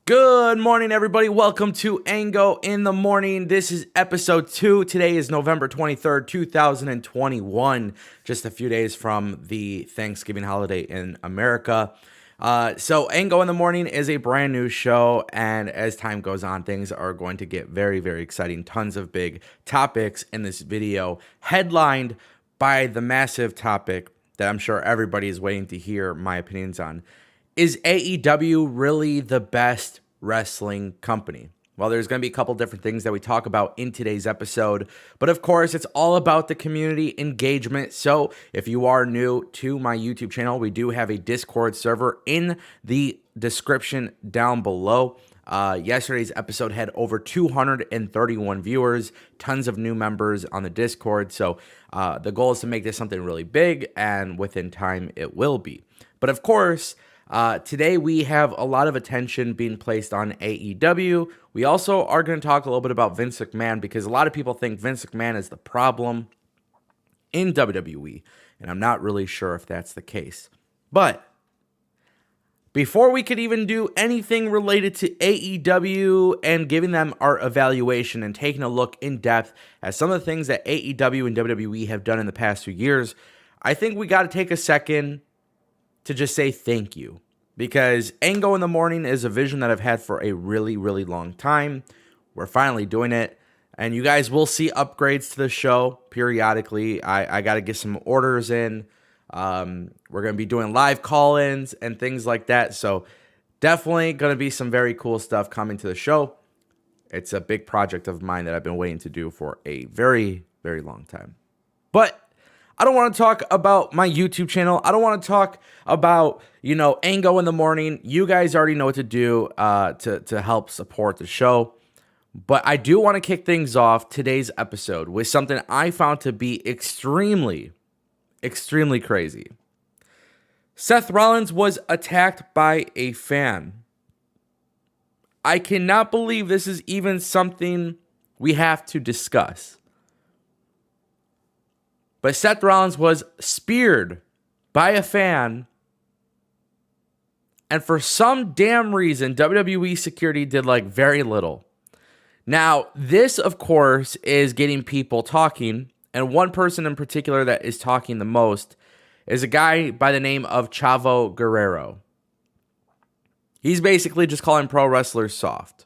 Good morning, everybody. Welcome to Ango in the Morning. This is episode 2. Today is November 23rd, 2021. Just a few days from the Thanksgiving holiday in America. So Ango in the Morning is a brand new show, and as time goes on, things are going to get very, very exciting. Tons of big topics in this video, headlined by the massive topic that I'm sure everybody is waiting to hear my opinions on. Is AEW really the best wrestling company? Well, there's going to be a couple different things that we talk about in today's episode, but of course, it's all about the community engagement. So if you are new to my YouTube channel, we do have a Discord server in the description down below. Yesterday's episode had over 231 viewers, tons of new members on the Discord. So the goal is to make this something really big, and within time, it will be. But of course, today we have a lot of attention being placed on AEW. We also are going to talk a little bit about Vince McMahon, because a lot of people think Vince McMahon is the problem in WWE, and I'm not really sure if that's the case. But before we could even do anything related to AEW and giving them our evaluation and taking a look in depth at some of the things that AEW and WWE have done in the past few years, I think we got to take a second to just say thank you, because Ango in the Morning is a vision that I've had for a really, really long time. We're finally doing it, and you guys will see upgrades to the show periodically. I got to get some orders in. We're going to be doing live call-ins and things like that, so definitely going to be some very cool stuff coming to the show. It's a big project of mine that I've been waiting to do for a very, very long time. But I don't want to talk about my YouTube channel. I don't want to talk about, Ango in the Morning. You guys already know what to do to help support the show. But I do want to kick things off today's episode with something I found to be extremely, extremely crazy. Seth Rollins was attacked by a fan. I cannot believe this is even something we have to discuss. But Seth Rollins was speared by a fan, and for some damn reason, WWE security did very little. Now, this, of course, is getting people talking, and one person in particular that is talking the most is a guy by the name of Chavo Guerrero. He's basically just calling pro wrestlers soft.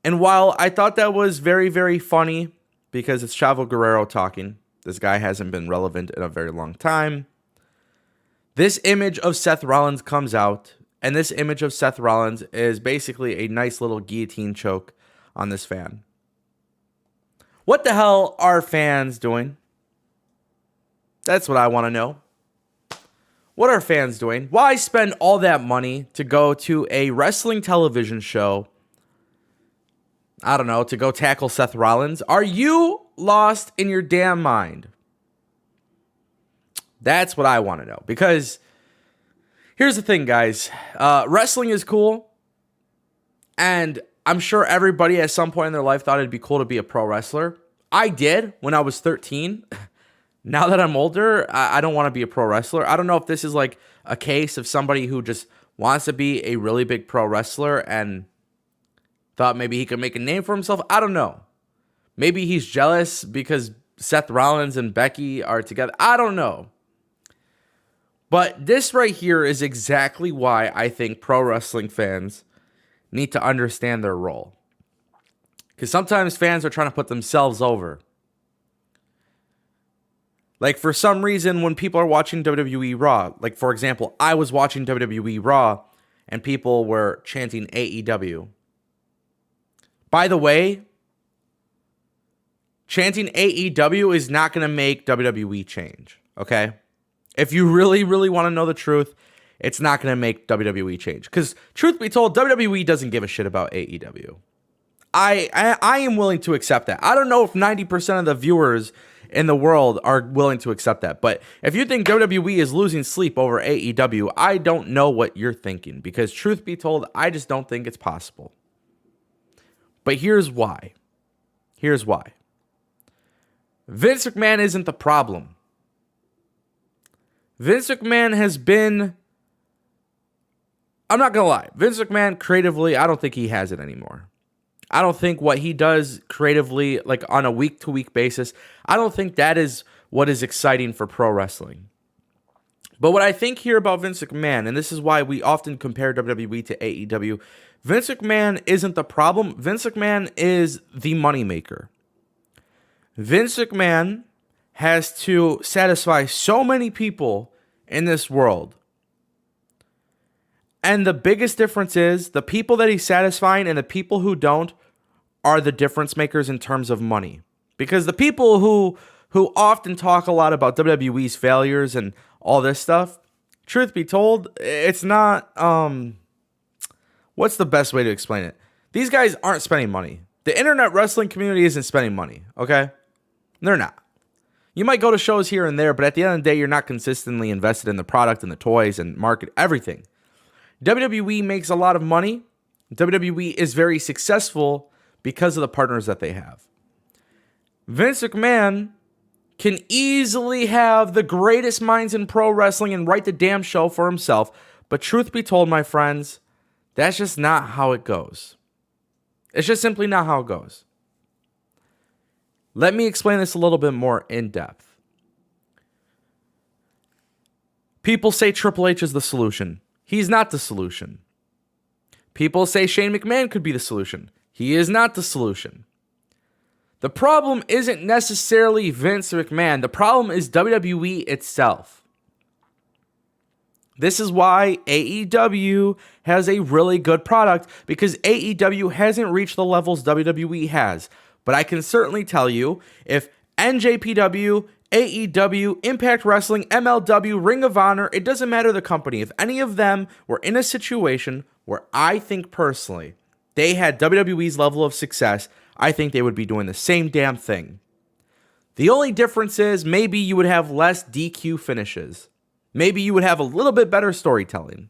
And while I thought that was very, very funny, because it's Chavo Guerrero talking, this guy hasn't been relevant in a very long time, this image of Seth Rollins comes out, and this image of Seth Rollins is basically a nice little guillotine choke on this fan. What the hell are fans doing? That's what I want to know. What are fans doing? Why spend all that money to go to a wrestling television show, I don't know, to go tackle Seth Rollins? Are you lost in your damn mind? That's what I want to know. Because here's the thing, guys. Wrestling is cool. And I'm sure everybody at some point in their life thought it'd be cool to be a pro wrestler. I did when I was 13. Now that I'm older, I don't want to be a pro wrestler. I don't know if this is like a case of somebody who just wants to be a really big pro wrestler and thought maybe he could make a name for himself. I don't know. Maybe he's jealous because Seth Rollins and Becky are together. I don't know. But this right here is exactly why I think pro wrestling fans need to understand their role. Because sometimes fans are trying to put themselves over. Like, for some reason, when people are watching WWE Raw, like, for example, I was watching WWE Raw and people were chanting AEW. By the way, chanting AEW is not going to make WWE change, okay? If you really, really want to know the truth, it's not going to make WWE change. Because, truth be told, WWE doesn't give a shit about AEW. I am willing to accept that. I don't know if 90% of the viewers in the world are willing to accept that. But if you think WWE is losing sleep over AEW, I don't know what you're thinking. Because, truth be told, I just don't think it's possible. But here's why. Here's why. Vince McMahon isn't the problem. Vince McMahon has been I'm not going to lie. Vince McMahon, creatively, I don't think he has it anymore. I don't think what he does creatively, like on a week-to-week basis, I don't think that is what is exciting for pro wrestling. But what I think here about Vince McMahon, and this is why we often compare WWE to AEW, Vince McMahon isn't the problem. Vince McMahon is the moneymaker. Vince McMahon has to satisfy so many people in this world. And the biggest difference is the people that he's satisfying and the people who don't are the difference makers in terms of money. Because the people who often talk a lot about WWE's failures and all this stuff, truth be told, it's not, what's the best way to explain it? These guys aren't spending money. The internet wrestling community isn't spending money, okay? They're not. You might go to shows here and there, but at the end of the day, you're not consistently invested in the product and the toys and market, everything. WWE makes a lot of money. WWE is very successful because of the partners that they have. Vince McMahon can easily have the greatest minds in pro wrestling and write the damn show for himself. But truth be told, my friends, that's just not how it goes. It's just simply not how it goes. Let me explain this a little bit more in depth. People say Triple H is the solution. He's not the solution. People say Shane McMahon could be the solution. He is not the solution. The problem isn't necessarily Vince McMahon. The problem is WWE itself. This is why AEW has a really good product, because AEW hasn't reached the levels WWE has. But I can certainly tell you, if NJPW, AEW, Impact Wrestling, MLW, Ring of Honor, it doesn't matter the company, if any of them were in a situation where I think personally they had WWE's level of success, I think they would be doing the same damn thing. The only difference is maybe you would have less DQ finishes. Maybe you would have a little bit better storytelling.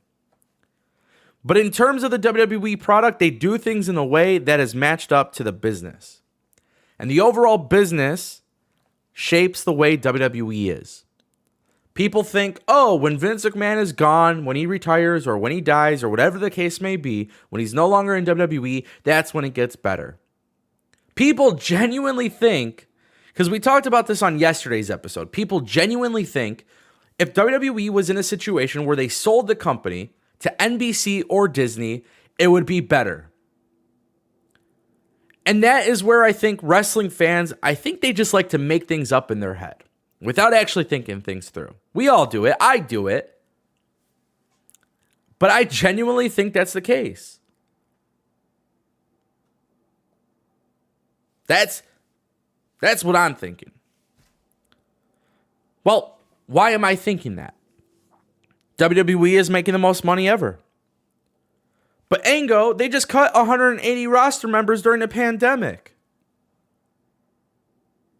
But in terms of the WWE product, they do things in a way that is matched up to the business. And the overall business shapes the way WWE is. People think, oh, when Vince McMahon is gone, when he retires or when he dies or whatever the case may be, when he's no longer in WWE, that's when it gets better. People genuinely think, because we talked about this on yesterday's episode, people genuinely think if WWE was in a situation where they sold the company to NBC or Disney, it would be better. And that is where I think wrestling fans, I think they just like to make things up in their head without actually thinking things through. We all do it. I do it. But I genuinely think that's the case. That's what I'm thinking. Well, why am I thinking that? WWE is making the most money ever. But Ango, they just cut 180 roster members during the pandemic.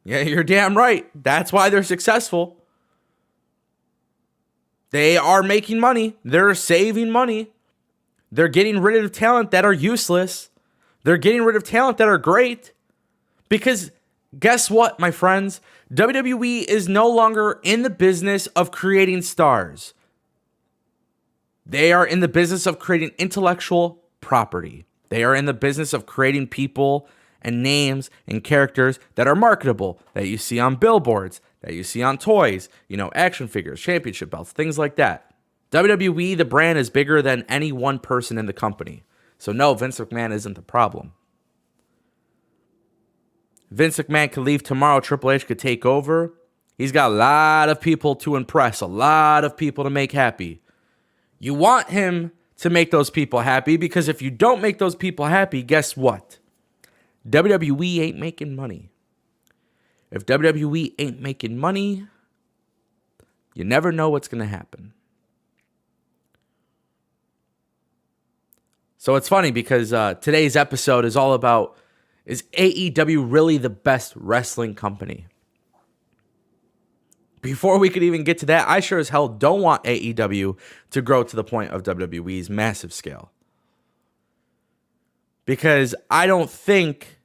Yeah, you're damn right. That's why they're successful. They are making money. They're saving money. They're getting rid of talent that are useless. They're getting rid of talent that are great. Because guess what, my friends? WWE is no longer in the business of creating stars. They are in the business of creating intellectual property. They are in the business of creating people and names and characters that are marketable, that you see on billboards, that you see on toys, action figures, championship belts, things like that. WWE, the brand, is bigger than any one person in the company. So no, Vince McMahon isn't the problem. Vince McMahon could leave tomorrow. Triple H could take over. He's got a lot of people to impress, a lot of people to make happy. You want him to make those people happy, because if you don't make those people happy, guess what? WWE ain't making money. If WWE ain't making money, you never know what's going to happen. So it's funny because today's episode is all about, is AEW really the best wrestling company? Before we could even get to that, I sure as hell don't want AEW to grow to the point of WWE's massive scale. Because I don't think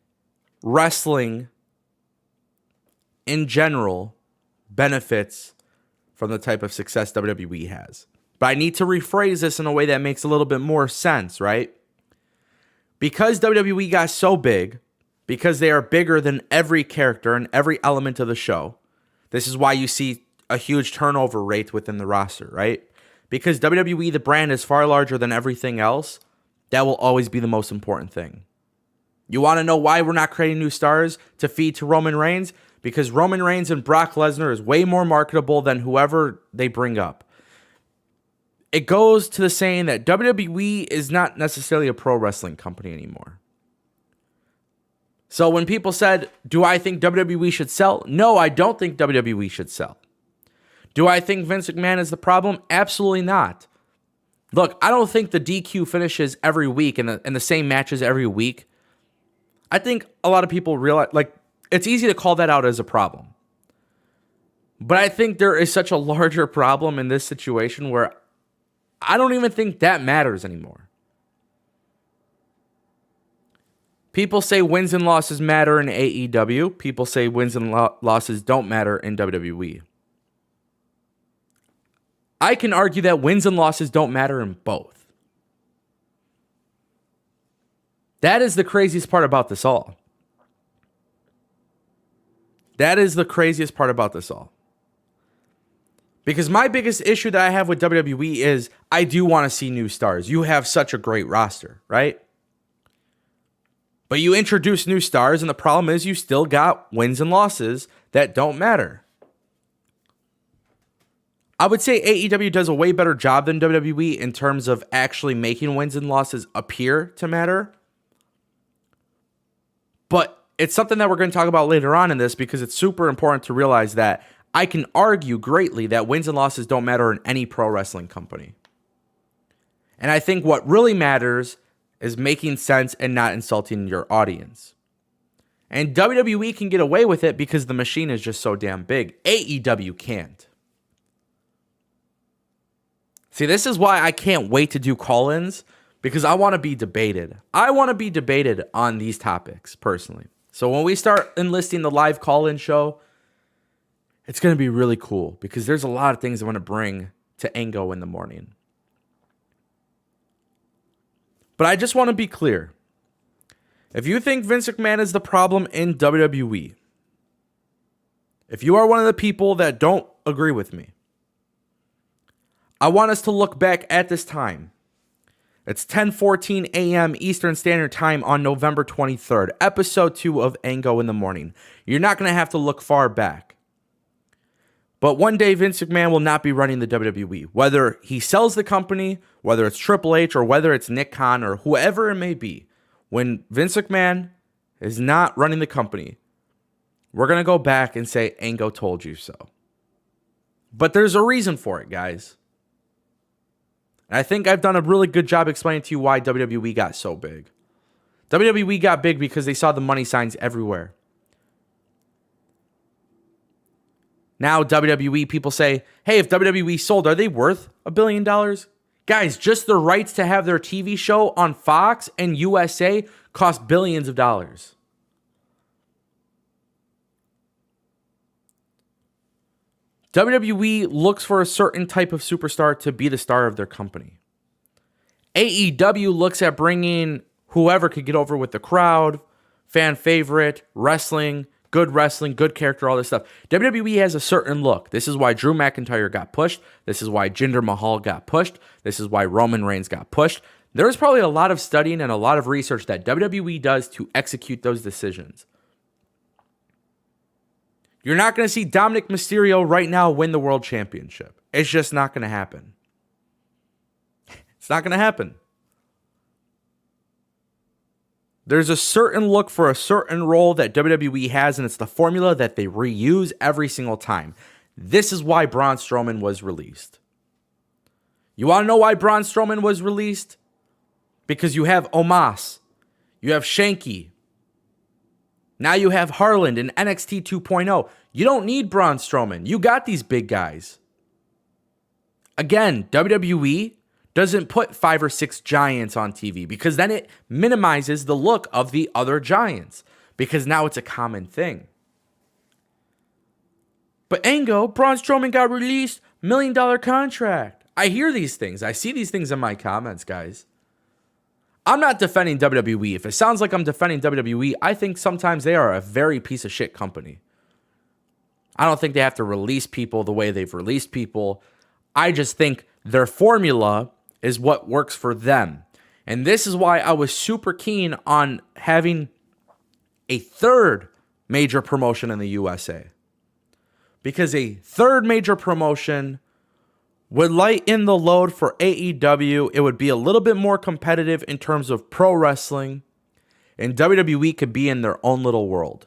wrestling in general benefits from the type of success WWE has. But I need to rephrase this in a way that makes a little bit more sense, right? Because WWE got so big, because they are bigger than every character and every element of the show, this is why you see a huge turnover rate within the roster, right? Because WWE, the brand, is far larger than everything else. That will always be the most important thing. You want to know why we're not creating new stars to feed to Roman Reigns? Because Roman Reigns and Brock Lesnar is way more marketable than whoever they bring up. It goes to the saying that WWE is not necessarily a pro wrestling company anymore. So when people said, do I think WWE should sell? No, I don't think WWE should sell. Do I think Vince McMahon is the problem? Absolutely not. Look, I don't think the DQ finishes every week and the same matches every week. I think a lot of people realize, like, it's easy to call that out as a problem. But I think there is such a larger problem in this situation where I don't even think that matters anymore. People say wins and losses matter in AEW. People say wins and losses don't matter in WWE. I can argue that wins and losses don't matter in both. That is the craziest part about this all. That is the craziest part about this all. Because my biggest issue that I have with WWE is I do want to see new stars. You have such a great roster, right? But you introduce new stars, and the problem is you still got wins and losses that don't matter. I would say AEW does a way better job than WWE in terms of actually making wins and losses appear to matter. But it's something that we're going to talk about later on in this because it's super important to realize that I can argue greatly that wins and losses don't matter in any pro wrestling company. And I think what really matters is making sense and not insulting your audience. And WWE can get away with it because the machine is just so damn big. AEW can't. See, this is why I can't wait to do call-ins, because I want to be debated. I want to be debated on these topics, personally. So when we start enlisting the live call-in show, it's going to be really cool, because there's a lot of things I want to bring to Ango in the morning. But I just want to be clear. If you think Vince McMahon is the problem in WWE, if you are one of the people that don't agree with me, I want us to look back at this time. It's 10:14 a.m. Eastern Standard Time on November 23rd, episode 2 of Ango in the Morning. You're not going to have to look far back. But one day, Vince McMahon will not be running the WWE. Whether he sells the company, whether it's Triple H, or whether it's Nick Khan, or whoever it may be, when Vince McMahon is not running the company, we're going to go back and say, Ango told you so. But there's a reason for it, guys. And I think I've done a really good job explaining to you why WWE got so big. WWE got big because they saw the money signs everywhere. Now WWE, people say, hey, if WWE sold, are they worth $1 billion? Guys, just the rights to have their TV show on Fox and USA cost billions of dollars. WWE looks for a certain type of superstar to be the star of their company. AEW looks at bringing whoever could get over with the crowd, fan favorite, wrestling, good character, all this stuff. WWE has a certain look. This is why Drew McIntyre got pushed. This is why Jinder Mahal got pushed. This is why Roman Reigns got pushed. There's probably a lot of studying and a lot of research that WWE does to execute those decisions. You're not going to see Dominic Mysterio right now win the world championship. It's just not going to happen. It's not going to happen. There's a certain look for a certain role that WWE has, and it's the formula that they reuse every single time. This is why Braun Strowman was released. You want to know why Braun Strowman was released? Because you have Omos. You have Shanky. Now you have Harland in NXT 2.0. You don't need Braun Strowman. You got these big guys. Again, WWE doesn't put 5 or 6 giants on TV because then it minimizes the look of the other giants because now it's a common thing. But Ango, Braun Strowman got released, $1 million contract. I hear these things. I see these things in my comments, guys. I'm not defending WWE. If it sounds like I'm defending WWE, I think sometimes they are a very piece of shit company. I don't think they have to release people the way they've released people. I just think their formula is what works for them. And this is why I was super keen on having a third major promotion in the USA. Because a third major promotion would lighten the load for AEW. It would be a little bit more competitive in terms of pro wrestling. And WWE could be in their own little world.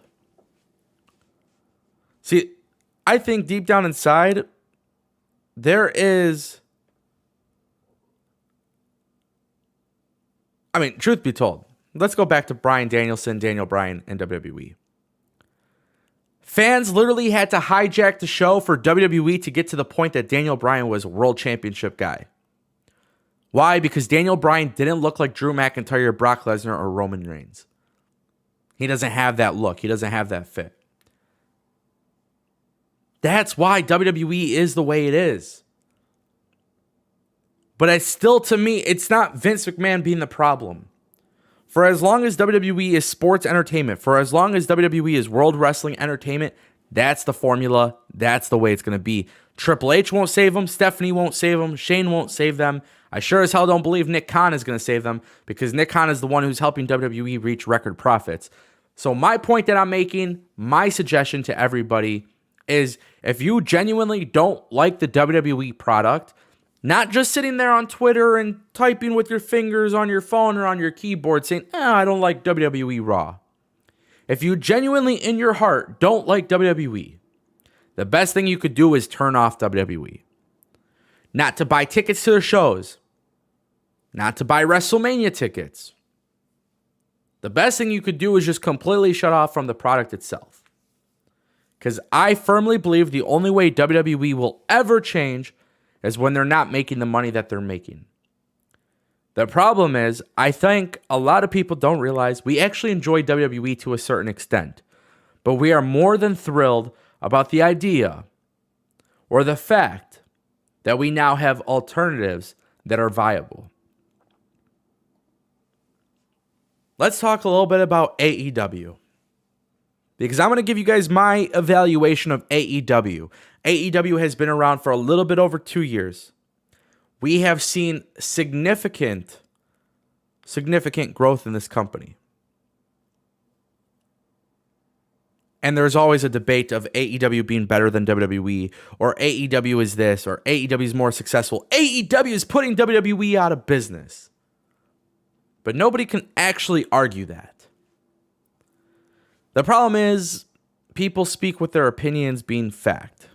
See, I think deep down inside, there is... I mean, truth be told, let's go back to Bryan Danielson, Daniel Bryan, and WWE. Fans literally had to hijack the show for WWE to get to the point that Daniel Bryan was a world championship guy. Why? Because Daniel Bryan didn't look like Drew McIntyre, Brock Lesnar, or Roman Reigns. He doesn't have that look. He doesn't have that fit. That's why WWE is the way it is. But it's still, to me, it's not Vince McMahon being the problem. For as long as WWE is sports entertainment, for as long as WWE is world wrestling entertainment, that's the formula. That's the way it's going to be. Triple H won't save them. Stephanie won't save them. Shane won't save them. I sure as hell don't believe Nick Khan is going to save them because Nick Khan is the one who's helping WWE reach record profits. So my point that I'm making, my suggestion to everybody is if you genuinely don't like the WWE product, not just sitting there on Twitter and typing with your fingers on your phone or on your keyboard saying, I don't like WWE Raw. If you genuinely in your heart don't like WWE, the best thing you could do is turn off WWE. Not to buy tickets to their shows. Not to buy WrestleMania tickets. The best thing you could do is just completely shut off from the product itself. Because I firmly believe the only way WWE will ever change is when they're not making the money that they're making. The problem is, I think a lot of people don't realize we actually enjoy WWE to a certain extent, but we are more than thrilled about the idea or the fact that we now have alternatives that are viable. Let's talk a little bit about AEW. Because I'm going to give you guys my evaluation of AEW. AEW has been around for a little bit over 2 years. We have seen significant growth in this company. And there's always a debate of AEW being better than WWE, or AEW is this, or AEW is more successful. AEW is putting WWE out of business. But nobody can actually argue that. The problem is, people speak with their opinions being fact.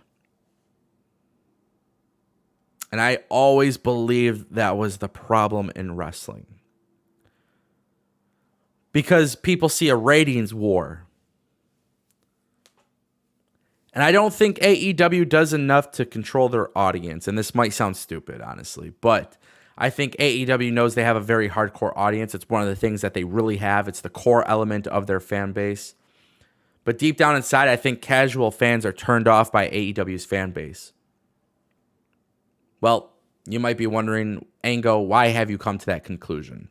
And I always believed that was the problem in wrestling. Because people see a ratings war. And I don't think AEW does enough to control their audience. And this might sound stupid, honestly. But I think AEW knows they have a very hardcore audience. It's one of the things that they really have. It's the core element of their fan base. But deep down inside, I think casual fans are turned off by AEW's fan base. Well, you might be wondering, Ango, why have you come to that conclusion?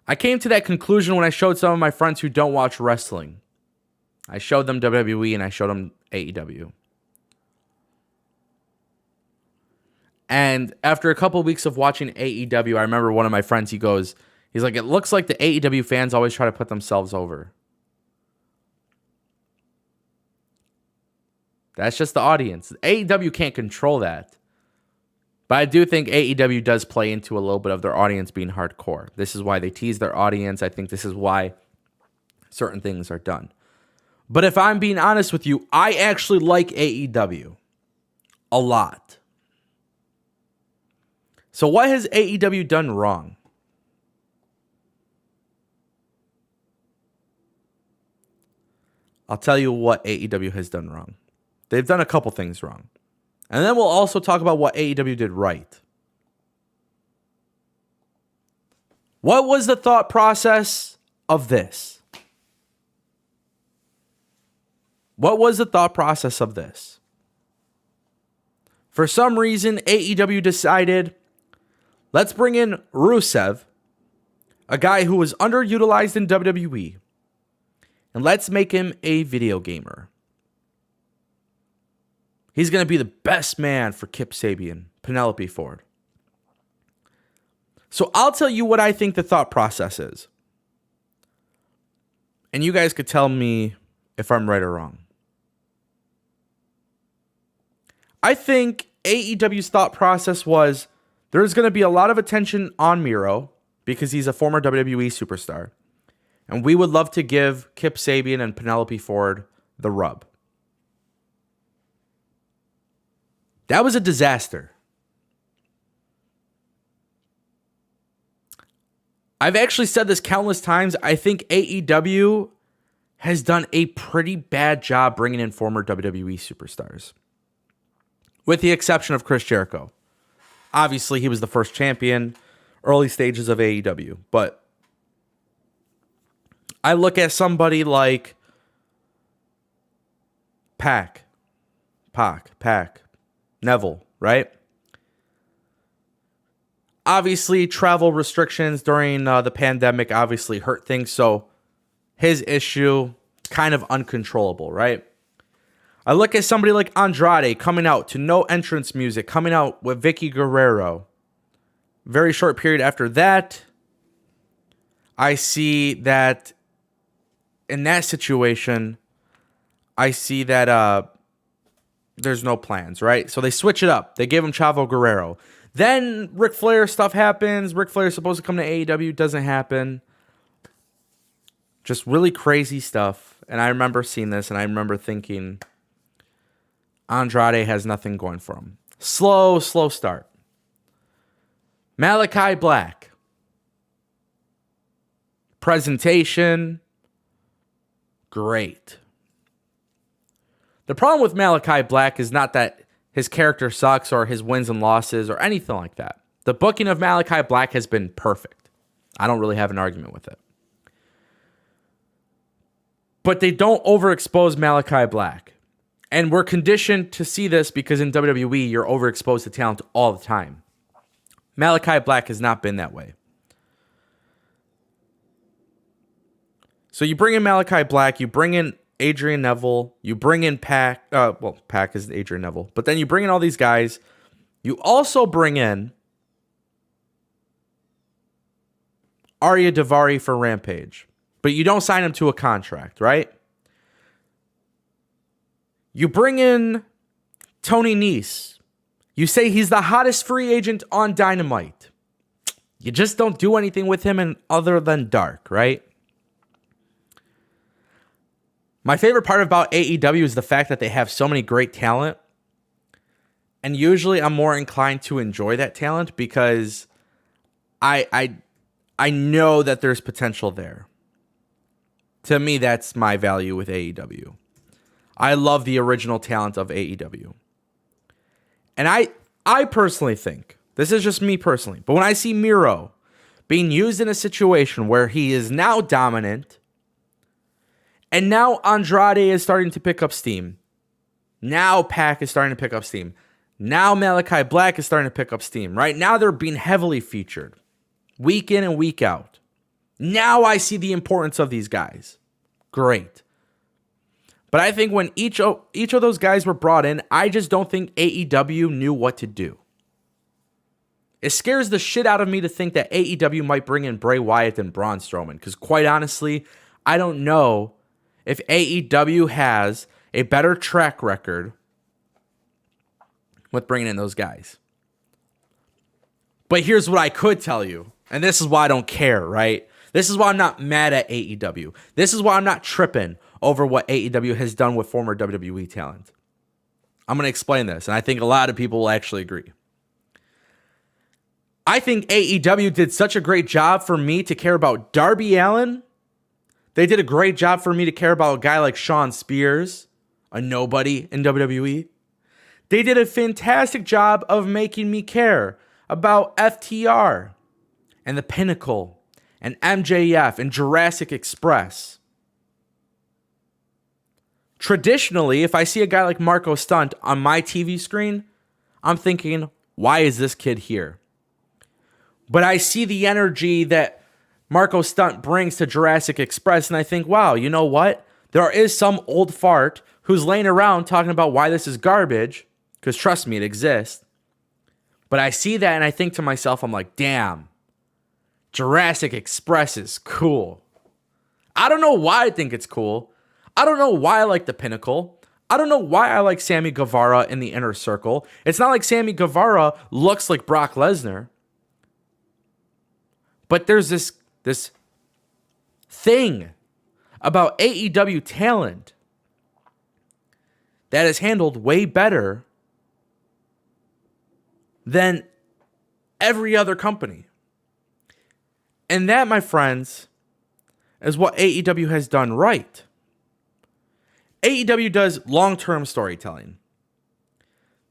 I came to that conclusion when I showed some of my friends who don't watch wrestling. I showed them WWE and I showed them AEW. And after a couple of weeks of watching AEW, I remember one of my friends, he's like, it looks like the AEW fans always try to put themselves over. That's just the audience. AEW can't control that. But I do think AEW does play into a little bit of their audience being hardcore. This is why they tease their audience. I think this is why certain things are done. But if I'm being honest with you, I actually like AEW a lot. So what has AEW done wrong? I'll tell you what AEW has done wrong. They've done a couple things wrong. And then we'll also talk about what AEW did right. What was the thought process of this? For some reason, AEW decided, let's bring in Rusev, a guy who was underutilized in WWE, and let's make him a video gamer. He's going to be the best man for Kip Sabian, Penelope Ford. So I'll tell you what I think the thought process is. And you guys could tell me if I'm right or wrong. I think AEW's thought process was there's going to be a lot of attention on Miro because he's a former WWE superstar. And we would love to give Kip Sabian and Penelope Ford the rub. That was a disaster. I've actually said this countless times. I think AEW has done a pretty bad job bringing in former WWE superstars, with the exception of Chris Jericho. Obviously, he was the first champion, early stages of AEW. But I look at somebody like Pac, Neville, right? Obviously, travel restrictions during the pandemic obviously hurt things, so his issue kind of uncontrollable, right? I look at somebody like Andrade coming out to no entrance music, coming out with Vicky Guerrero. Very short period after that, I see that in that situation, I see that there's no plans, right? So they switch it up. They give him Chavo Guerrero. Then Ric Flair stuff happens. Ric Flair's supposed to come to AEW. Doesn't happen. Just really crazy stuff. And I remember seeing this and I remember thinking Andrade has nothing going for him. Slow start. Malachi Black. Presentation. Great. The problem with Malachi Black is not that his character sucks or his wins and losses or anything like that. The booking of Malachi Black has been perfect. I don't really have an argument with it. But they don't overexpose Malachi Black. And we're conditioned to see this because in WWE, you're overexposed to talent all the time. Malachi Black has not been that way. So you bring in Malachi Black, you bring in Adrian Neville, you bring in Pac. Pac is Adrian Neville. But then you bring in all these guys. You also bring in Arya Daivari for Rampage. But you don't sign him to a contract, right? You bring in Tony Nese. You say he's the hottest free agent on Dynamite. You just don't do anything with him other than dark, right? My favorite part about AEW is the fact that they have so many great talent. And usually I'm more inclined to enjoy that talent because I know that there's potential there. To me, that's my value with AEW. I love the original talent of AEW. And I personally think, this is just me personally, but when I see Miro being used in a situation where he is now dominant, and now Andrade is starting to pick up steam. Now Pac is starting to pick up steam. Now Malachi Black is starting to pick up steam. Right now they're being heavily featured. Week in and week out. Now I see the importance of these guys. Great. But I think when each of those guys were brought in, I just don't think AEW knew what to do. It scares the shit out of me to think that AEW might bring in Bray Wyatt and Braun Strowman. Because quite honestly, I don't know if AEW has a better track record with bringing in those guys. But here's what I could tell you. And this is why I don't care, right? This is why I'm not mad at AEW. This is why I'm not tripping over what AEW has done with former WWE talent. I'm going to explain this, and I think a lot of people will actually agree. I think AEW did such a great job for me to care about Darby Allin. They did a great job for me to care about a guy like Shawn Spears, a nobody in WWE. They did a fantastic job of making me care about FTR and the Pinnacle and MJF and Jurassic Express. Traditionally, if I see a guy like Marco Stunt on my TV screen, I'm thinking, why is this kid here? But I see the energy that Marco Stunt brings to Jurassic Express, and I think, wow, you know what? There is some old fart who's laying around talking about why this is garbage, because trust me, it exists. But I see that and I think to myself, I'm like, damn, Jurassic Express is cool. I don't know why I think it's cool. I don't know why I like the Pinnacle. I don't know why I like Sammy Guevara in the Inner Circle. It's not like Sammy Guevara looks like Brock Lesnar. But there's this thing about AEW talent that is handled way better than every other company. And that, my friends, is what AEW has done right. AEW does long-term storytelling.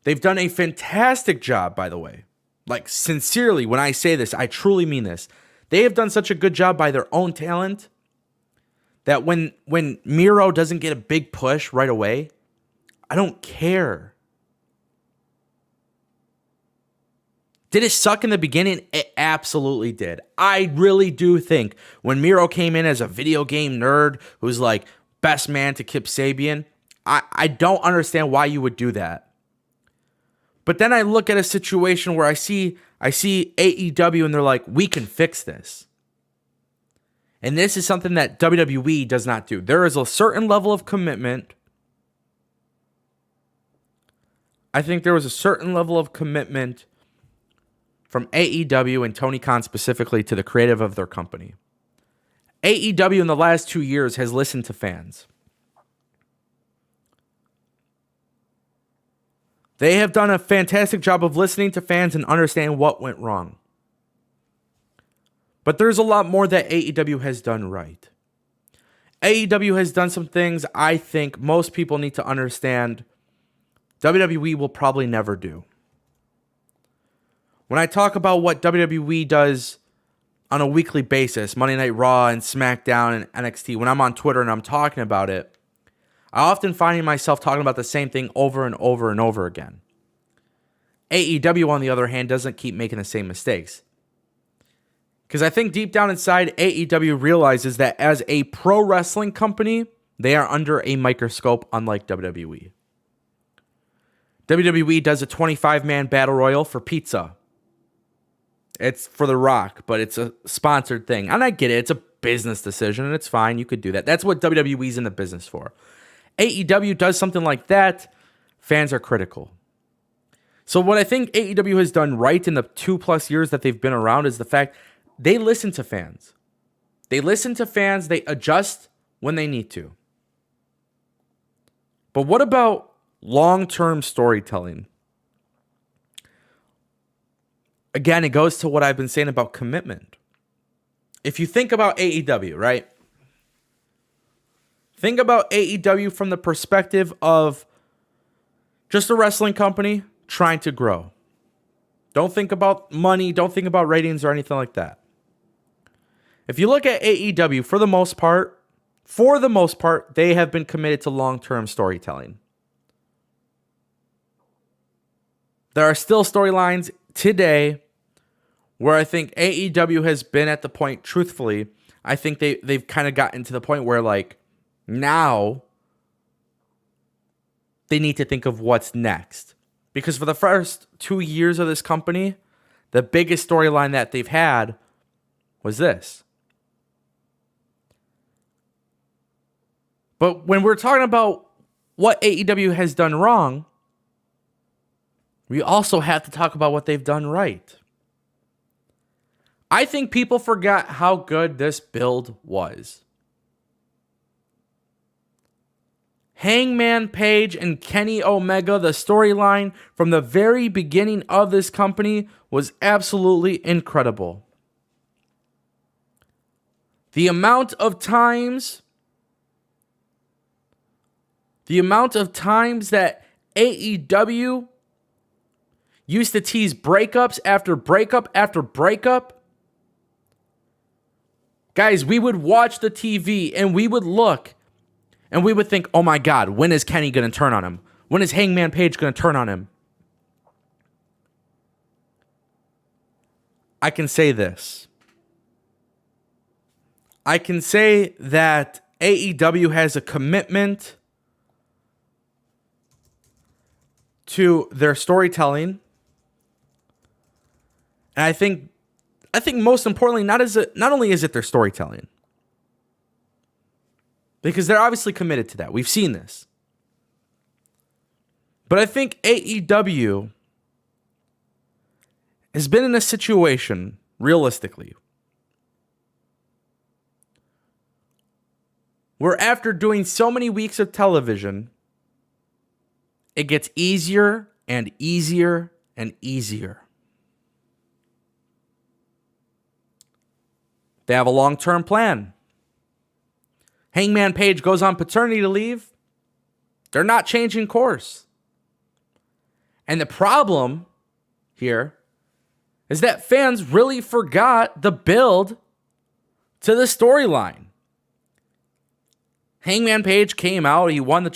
They've done a fantastic job, by the way. Like, sincerely, when I say this, I truly mean this. They have done such a good job by their own talent that when Miro doesn't get a big push right away, I don't care. Did it suck in the beginning? It absolutely did. I really do think when Miro came in as a video game nerd who's like best man to Kip Sabian, I don't understand why you would do that. But then I look at a situation where I see AEW and they're like, we can fix this. And this is something that WWE does not do. There is a certain level of commitment. I think there was a certain level of commitment from AEW and Tony Khan specifically to the creative of their company. AEW in the last 2 years has listened to fans. They have done a fantastic job of listening to fans and understanding what went wrong. But there's a lot more that AEW has done right. AEW has done some things I think most people need to understand WWE will probably never do. When I talk about what WWE does on a weekly basis, Monday Night Raw and SmackDown and NXT, when I'm on Twitter and I'm talking about it, I often find myself talking about the same thing over and over and over again. AEW, on the other hand, doesn't keep making the same mistakes. Because I think deep down inside, AEW realizes that as a pro wrestling company, they are under a microscope, unlike WWE. WWE does a 25-man battle royal for pizza. It's for The Rock, but it's a sponsored thing. And I get it. It's a business decision, and it's fine. You could do that. That's what WWE's in the business for. AEW does something like that. Fans are critical. So what I think AEW has done right in the 2+ years that they've been around is the fact they listen to fans. They listen to fans. They adjust when they need to. But what about long-term storytelling? Again, it goes to what I've been saying about commitment. If you think about AEW, right? Think about AEW from the perspective of just a wrestling company trying to grow. Don't think about money. Don't think about ratings or anything like that. If you look at AEW, for the most part, they have been committed to long-term storytelling. There are still storylines today where I think AEW has been at the point, truthfully, I think they've kind of gotten to the point where, like, now they need to think of what's next. Because for the first 2 years of this company, the biggest storyline that they've had was this. But when we're talking about what AEW has done wrong, we also have to talk about what they've done right. I think people forgot how good this build was. Hangman Page and Kenny Omega, the storyline from the very beginning of this company was absolutely incredible. The amount of times that AEW used to tease breakups after breakup after breakup. Guys, we would watch the TV and we would look and we would think, oh my God, when is Kenny going to turn on him? When is Hangman Page going to turn on him? I can say this. I can say that AEW has a commitment to their storytelling. And I think most importantly, not only is it their storytelling, because they're obviously committed to that. We've seen this. But I think AEW has been in a situation, realistically, where after doing so many weeks of television, it gets easier and easier and easier. They have a long-term plan. Hangman Page goes on paternity leave. They're not changing course. And the problem here is that fans really forgot the build to the storyline. Hangman Page came out. He won the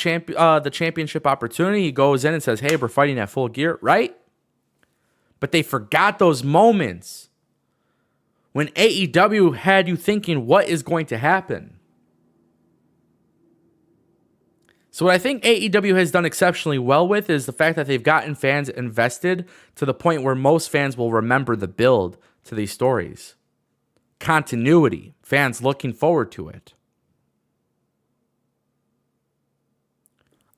championship opportunity. He goes in and says, hey, we're fighting at Full Gear, right? But they forgot those moments when AEW had you thinking, what is going to happen? So what I think AEW has done exceptionally well with is the fact that they've gotten fans invested to the point where most fans will remember the build to these stories. Continuity. Fans looking forward to it.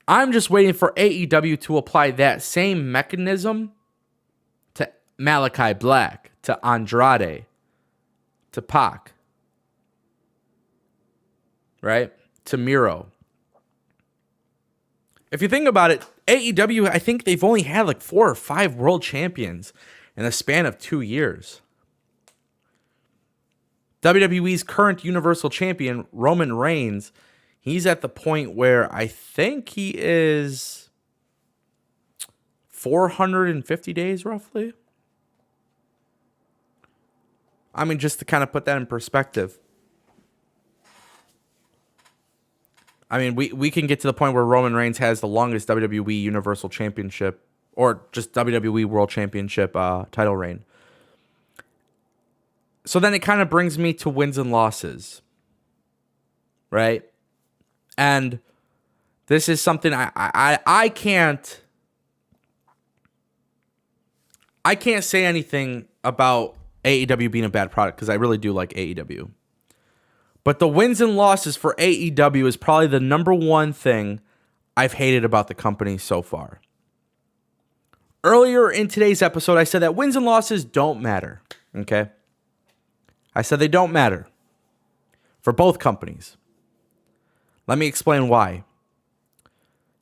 I'm just waiting for AEW to apply that same mechanism to Malachi Black, to Andrade, to Pac, right? To Miro. If you think about it, AEW, I think they've only had like 4 or 5 world champions in a span of 2 years. WWE's current Universal Champion, Roman Reigns, he's at the point where I think he is 450 days roughly. I mean, just to kind of put that in perspective. I mean, we can get to the point where Roman Reigns has the longest WWE Universal Championship or just WWE World Championship title reign. So then it kind of brings me to wins and losses, right? And this is something I can't say anything about AEW being a bad product because I really do like AEW. But the wins and losses for AEW is probably the number one thing I've hated about the company so far. Earlier in today's episode, I said that wins and losses don't matter, okay? I said they don't matter for both companies. Let me explain why.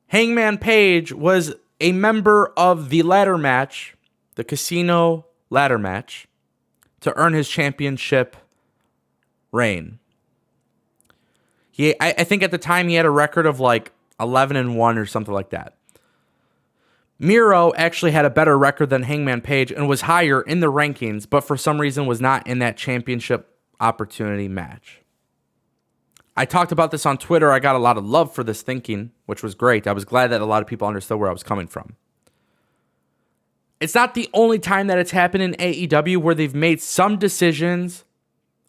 Hangman Page was a member of the ladder match, the casino ladder match, to earn his championship reign. I think at the time he had a record of like 11-1 or something like that. Miro actually had a better record than Hangman Page and was higher in the rankings, but for some reason was not in that championship opportunity match. I talked about this on Twitter. I got a lot of love for this thinking, which was great. I was glad that a lot of people understood where I was coming from. It's not the only time that it's happened in AEW where they've made some decisions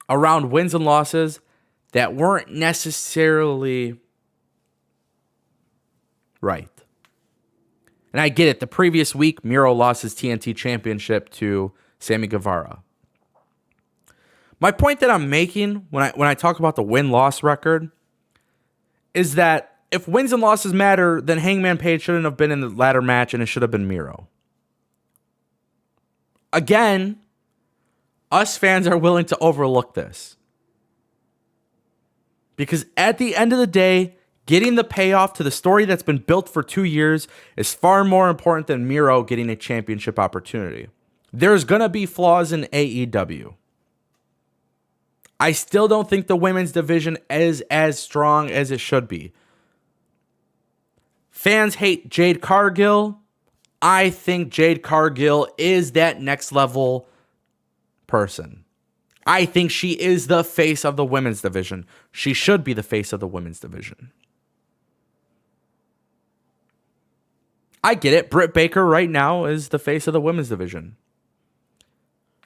around wins and losses that weren't necessarily right. And I get it. The previous week, Miro lost his TNT championship to Sammy Guevara. My point that I'm making when I talk about the win-loss record is that if wins and losses matter, then Hangman Page shouldn't have been in the ladder match and it should have been Miro. Again, us fans are willing to overlook this. Because at the end of the day, getting the payoff to the story that's been built for 2 years is far more important than Miro getting a championship opportunity. There's going to be flaws in AEW. I still don't think the women's division is as strong as it should be. Fans hate Jade Cargill. I think Jade Cargill is that next level person. I think she is the face of the women's division. She should be the face of the women's division. I get it. Britt Baker right now is the face of the women's division.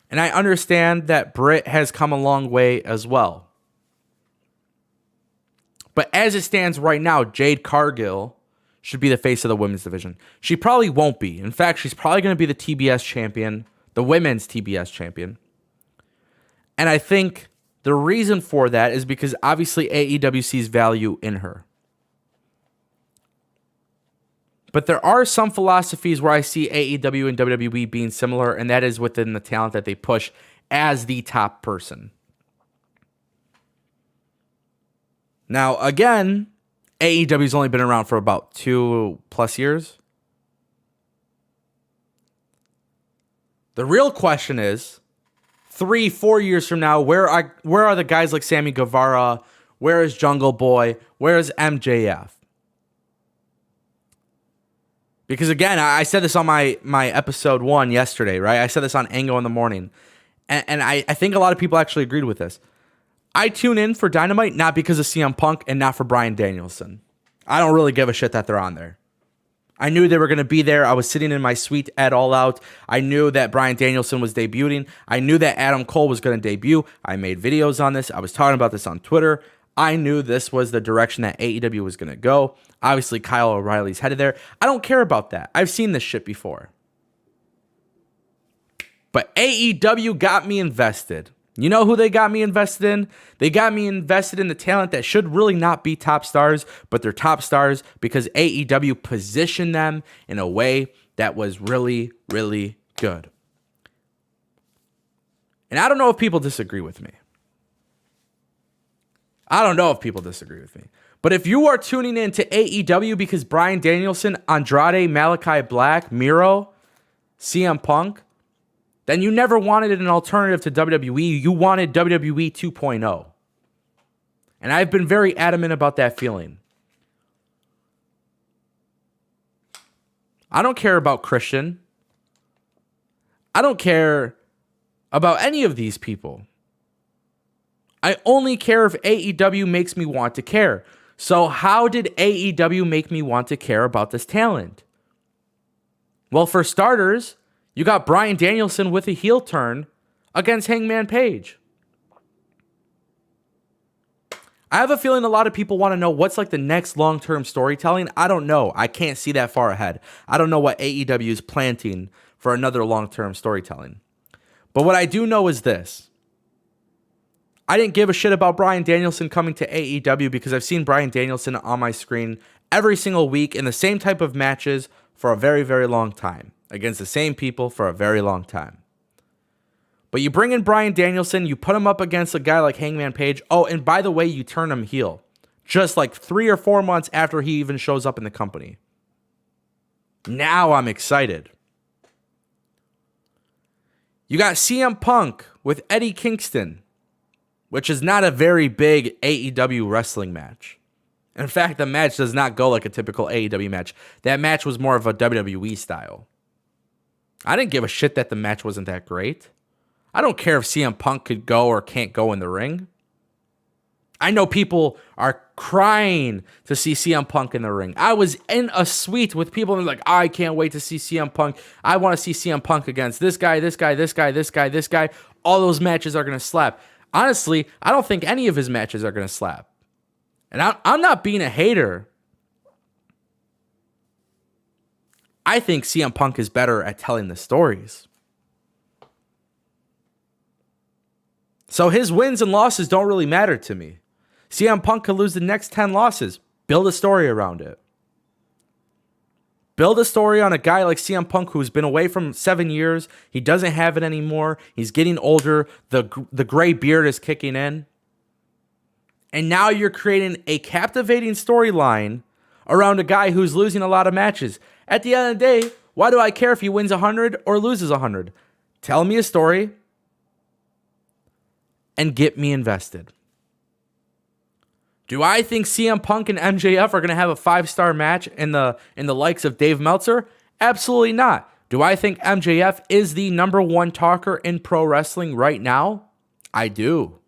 And I understand that Britt has come a long way as well. But as it stands right now, Jade Cargill should be the face of the women's division. She probably won't be. In fact, she's probably going to be the TBS champion, the women's TBS champion. And I think the reason for that is because obviously AEW sees value in her. But there are some philosophies where I see AEW and WWE being similar, and that is within the talent that they push as the top person. Now, again, AEW's only been around for about 2+ years. The real question is, 3-4 years from now, where are the guys like Sammy Guevara? Where is Jungle Boy? Where is MJF? Because again, I said this on my episode 1 yesterday, right? I said this on Ango in the Morning. And I think a lot of people actually agreed with this. I tune in for Dynamite not because of CM Punk and not for Bryan Danielson. I don't really give a shit that they're on there. I knew they were going to be there. I was sitting in my suite at All Out. I knew that Bryan Danielson was debuting. I knew that Adam Cole was going to debut. I made videos on this. I was talking about this on Twitter. I knew this was the direction that AEW was going to go. Obviously, Kyle O'Reilly's headed there. I don't care about that. I've seen this shit before. But AEW got me invested. You know who they got me invested in? They got me invested in the talent that should really not be top stars, but they're top stars because AEW positioned them in a way that was really, really good. And I don't know if people disagree with me. But if you are tuning in to AEW because Bryan Danielson, Andrade, Malachi Black, Miro, CM Punk, then you never wanted an alternative to WWE. You wanted WWE 2.0. And I've been very adamant about that feeling. I don't care about Christian. I don't care about any of these people. I only care if AEW makes me want to care. So how did AEW make me want to care about this talent? Well, for starters, you got Bryan Danielson with a heel turn against Hangman Page. I have a feeling a lot of people want to know what's like the next long-term storytelling. I don't know. I can't see that far ahead. I don't know what AEW is planting for another long-term storytelling. But what I do know is this. I didn't give a shit about Bryan Danielson coming to AEW because I've seen Bryan Danielson on my screen every single week in the same type of matches for a very, very long time. Against the same people for a very long time. But you bring in Bryan Danielson, you put him up against a guy like Hangman Page. Oh, and by the way, you turn him heel. Just like 3 or 4 months after he even shows up in the company. Now I'm excited. You got CM Punk with Eddie Kingston, which is not a very big AEW wrestling match. In fact, the match does not go like a typical AEW match. That match was more of a WWE style. I didn't give a shit that the match wasn't that great. I don't care if CM Punk could go or can't go in the ring. I know people are crying to see CM Punk in the ring. I was in a suite with people and they're like, I can't wait to see CM Punk. I want to see CM Punk against this guy, this guy, this guy, this guy, this guy. All those matches are going to slap. Honestly, I don't think any of his matches are going to slap. And I'm not being a hater. I think CM Punk is better at telling the stories. So his wins and losses don't really matter to me. CM Punk could lose the next 10 losses. Build a story around it. Build a story on a guy like CM Punk who's been away from 7 years. He doesn't have it anymore. He's getting older. The gray beard is kicking in. And now you're creating a captivating storyline around a guy who's losing a lot of matches. At the end of the day, why do I care if he wins 100 or loses 100? Tell me a story and get me invested. Do I think CM Punk and MJF are going to have a 5-star match in the likes of Dave Meltzer? Absolutely not. Do I think MJF is the number one talker in pro wrestling right now? I do.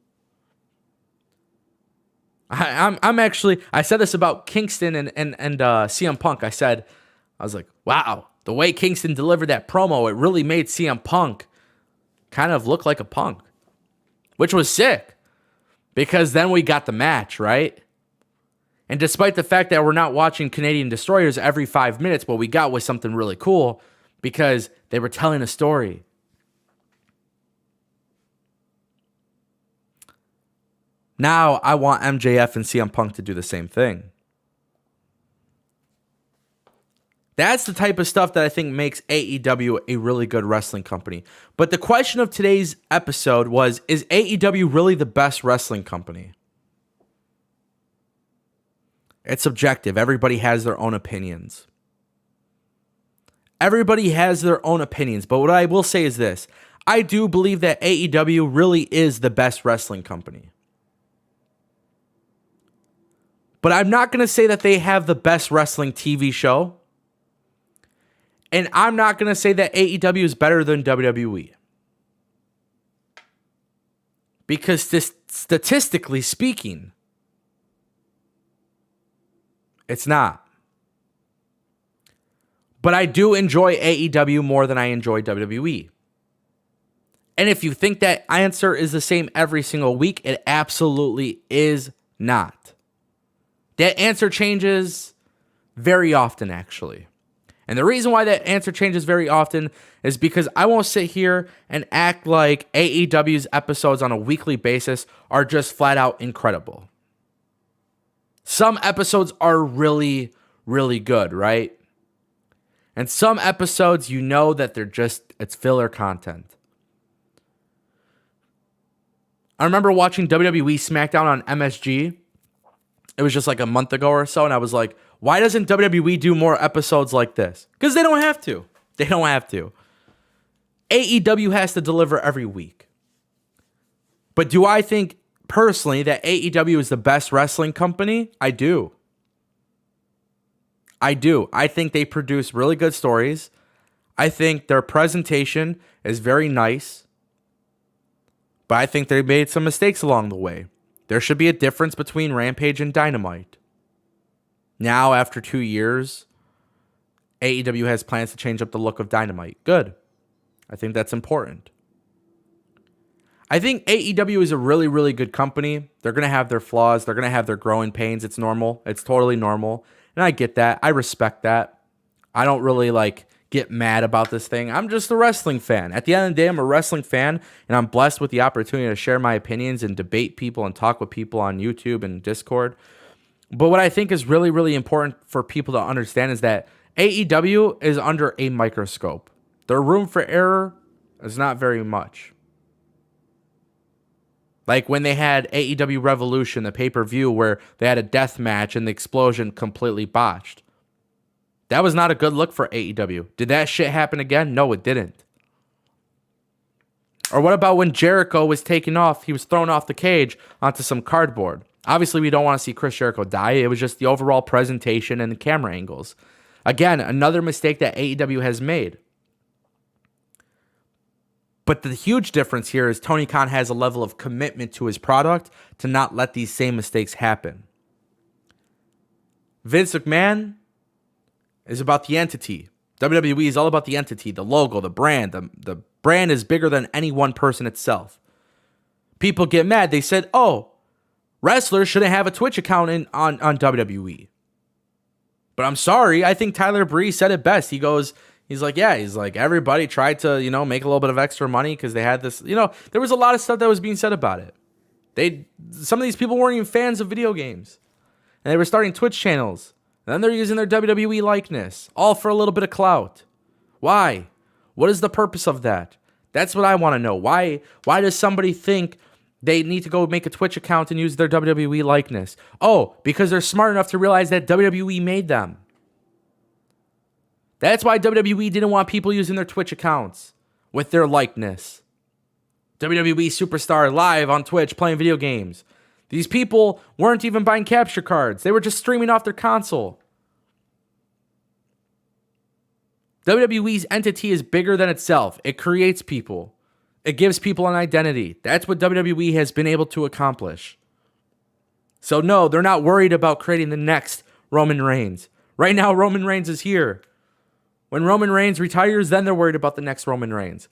I'm actually, I said this about Kingston and CM Punk. I was like, wow, the way Kingston delivered that promo, it really made CM Punk kind of look like a Punk, which was sick because then we got the match, right? And despite the fact that we're not watching Canadian Destroyers every 5 minutes, what we got was something really cool because they were telling a story. Now I want MJF and CM Punk to do the same thing. That's the type of stuff that I think makes AEW a really good wrestling company. But the question of today's episode was, is AEW really the best wrestling company? It's subjective. Everybody has their own opinions. Everybody has their own opinions. But what I will say is this. I do believe that AEW really is the best wrestling company. But I'm not going to say that they have the best wrestling TV show. And I'm not going to say that AEW is better than WWE. Because statistically speaking, it's not. But I do enjoy AEW more than I enjoy WWE. And if you think that answer is the same every single week, it absolutely is not. That answer changes very often, actually. And the reason why that answer changes very often is because I won't sit here and act like AEW's episodes on a weekly basis are just flat out incredible. Some episodes are really, really good, right? And some episodes, you know that it's filler content. I remember watching WWE SmackDown on MSG. It was just like a month ago or so, and I was like, why doesn't WWE do more episodes like this? Because they don't have to. They don't have to. AEW has to deliver every week. But do I think personally that AEW is the best wrestling company? I do. I do. I think they produce really good stories. I think their presentation is very nice. But I think they made some mistakes along the way. There should be a difference between Rampage and Dynamite. Now, after 2 years, AEW has plans to change up the look of Dynamite. Good. I think that's important. I think AEW is a really, really good company. They're going to have their flaws. They're going to have their growing pains. It's normal. It's totally normal. And I get that. I respect that. I don't really get mad about this thing. I'm just a wrestling fan. At the end of the day, I'm a wrestling fan, and I'm blessed with the opportunity to share my opinions and debate people and talk with people on YouTube and Discord. But what I think is really, really important for people to understand is that AEW is under a microscope. Their room for error is not very much. Like when they had AEW Revolution, the pay-per-view where they had a death match and the explosion completely botched. That was not a good look for AEW. Did that shit happen again? No, it didn't. Or what about when Jericho was taken off? He was thrown off the cage onto some cardboard. Obviously, we don't want to see Chris Jericho die. It was just the overall presentation and the camera angles. Again, another mistake that AEW has made. But the huge difference here is Tony Khan has a level of commitment to his product to not let these same mistakes happen. Vince McMahon is about the entity. WWE is all about the entity, the logo, the brand. The brand is bigger than any one person itself. People get mad. They said, oh, wrestlers shouldn't have a Twitch account on WWE. But I'm sorry. I think Tyler Breeze said it best. He's like, everybody tried to, make a little bit of extra money because they had this, there was a lot of stuff that was being said about it. Some of these people weren't even fans of video games. And they were starting Twitch channels. And then they're using their WWE likeness, all for a little bit of clout. Why? What is the purpose of that? That's what I want to know. Why does somebody think they need to go make a Twitch account and use their WWE likeness? Oh, because they're smart enough to realize that WWE made them. That's why WWE didn't want people using their Twitch accounts with their likeness. WWE Superstar live on Twitch playing video games. These people weren't even buying capture cards. They were just streaming off their console. WWE's entity is bigger than itself. It creates people. It gives people an identity. That's what WWE has been able to accomplish. So no, they're not worried about creating the next Roman Reigns. Right now, Roman Reigns is here. When Roman Reigns retires, then they're worried about the next Roman Reigns.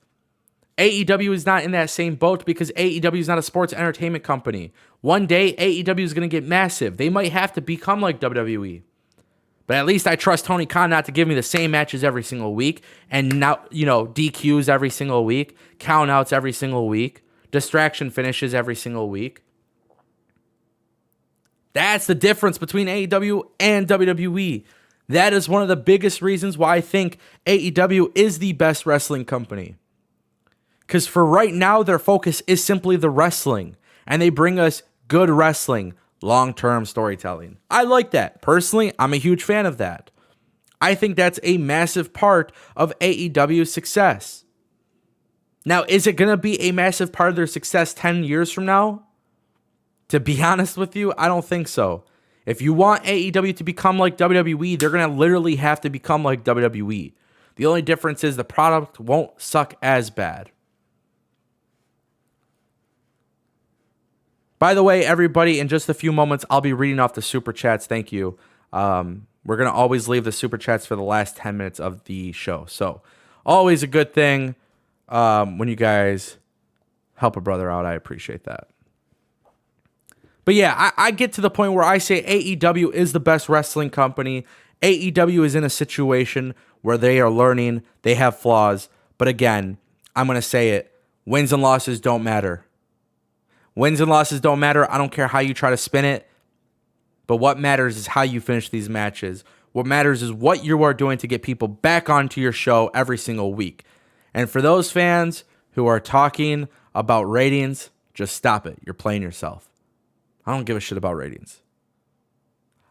AEW is not in that same boat because AEW is not a sports entertainment company. One day, AEW is going to get massive. They might have to become like WWE. But at least I trust Tony Khan not to give me the same matches every single week and now, DQs every single week, countouts every single week, distraction finishes every single week. That's the difference between AEW and WWE. That is one of the biggest reasons why I think AEW is the best wrestling company. Because for right now, their focus is simply the wrestling. And they bring us good wrestling, long-term storytelling. I like that. Personally, I'm a huge fan of that. I think that's a massive part of AEW's success. Now, is it going to be a massive part of their success 10 years from now? To be honest with you, I don't think so. If you want AEW to become like WWE, they're going to literally have to become like WWE. The only difference is the product won't suck as bad. By the way, everybody, in just a few moments, I'll be reading off the Super Chats. Thank you. We're going to always leave the Super Chats for the last 10 minutes of the show. So, always a good thing when you guys help a brother out. I appreciate that. But yeah, I get to the point where I say AEW is the best wrestling company. AEW is in a situation where they are learning. They have flaws. But again, I'm going to say it. Wins and losses don't matter. Wins and losses don't matter. I don't care how you try to spin it. But what matters is how you finish these matches. What matters is what you are doing to get people back onto your show every single week. And for those fans who are talking about ratings, just stop it. You're playing yourself. I don't give a shit about ratings.